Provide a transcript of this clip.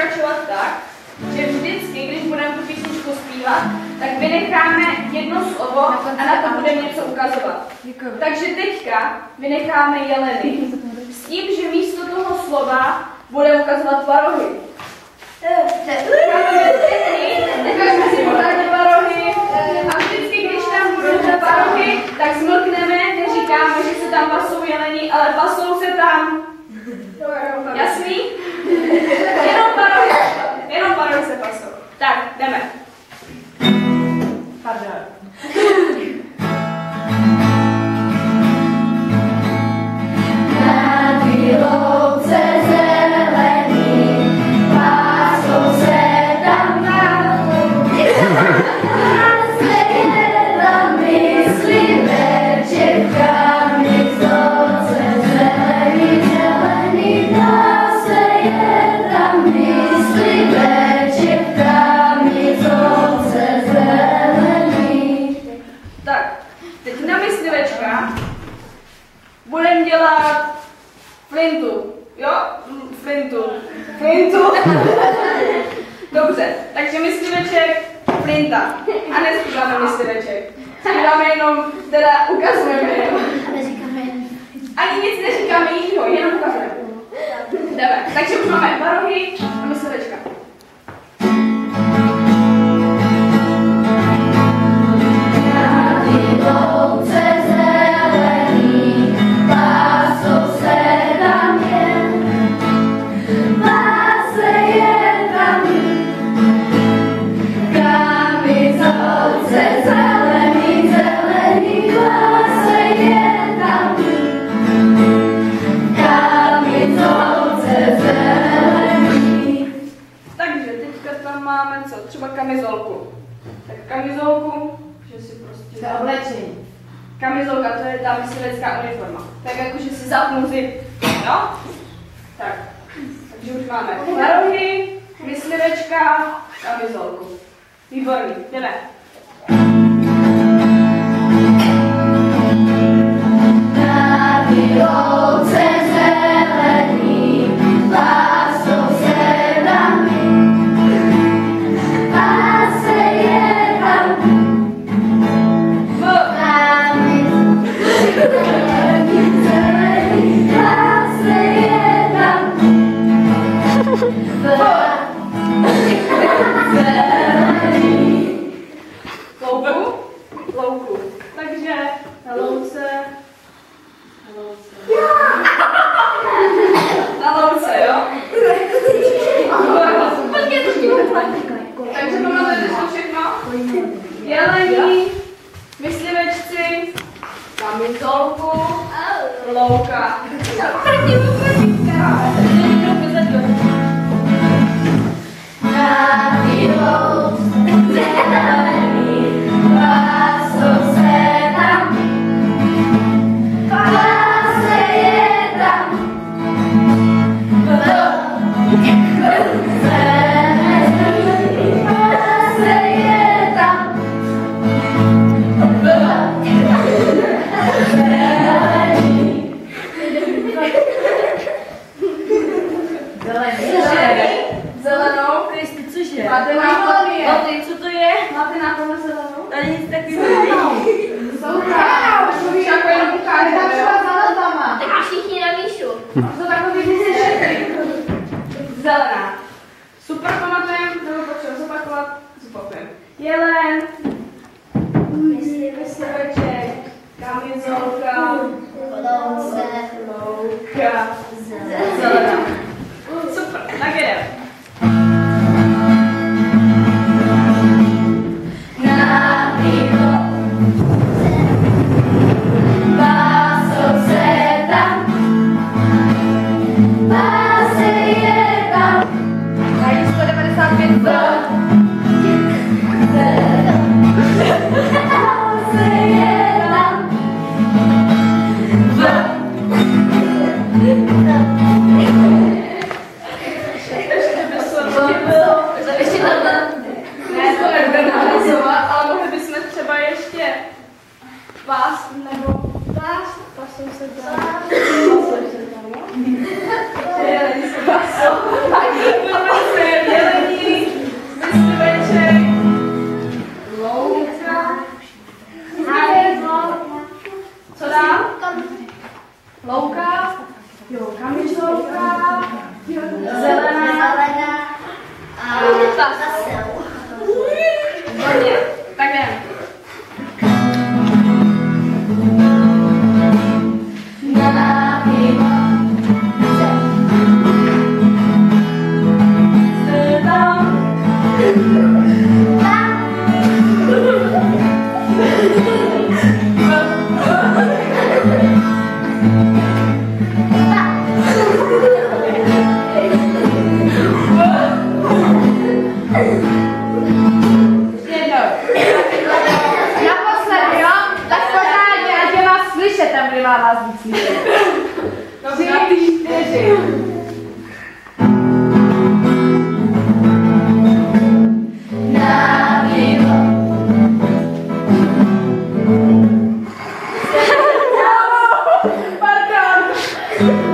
pokračovat tak, že vždycky, když budeme tu písničku zpívat, tak vynecháme jedno slovo a na to budeme něco ukazovat. Takže teďka vynecháme jeleny. S tím, že místo toho slova budeme ukazovat dva rohy. Ukážeme si pořádně dva rohy a vždycky, když tam budou dva rohy, tak zmlkneme, neříkáme, že se tam pasou jeleni, ale pasou se tam. Jasný? Jenom dva rohy se pasou. Tak, jdeme. Pardon. Budeme dělat flintu, jo? Flintu. Dobře, takže mysliveček, flinta. A nespíváme mysliveček. Zpíváme jenom, teda ukazujeme jenom. Ani nic neříkáme jinýho, jenom ukazujeme. Jdeme, takže už máme dva rohy a myslivečka. Třeba kamizolku. Tak kamizolku, že si prostě... To oblečení. Kamizolka, to je ta myslivecká uniforma. Tak jako, že si zapnu zip, no? Tak. Takže už máme dva rohy, myslivečka, kamizolku. Výborný, jdeme. Louku. Takže na louce. Na louce, jo? Takže pamatujete to všechno? Jelení, myslivečci, kamizolku, louka. Zelenou, Kristi, cože? Máte nápad, co to je? Máte nápad na zelenou? Tady nic takového není. Soukrát, Však jenom ukážeme, jo? Tak všichni napíšu. To takový vysvětlení. Zelená. Super pamatujeme, nebo potřebujeme zopakovat? Zopakujeme. Jelen, mysliveček, kamizolka, louka, zelená. Super, tak jedeme. Jednou. Naposledy, jo? Tak pořádně, ať je vás slyšet, tam kde má vás víc slyšet. 3, 4. Pardon.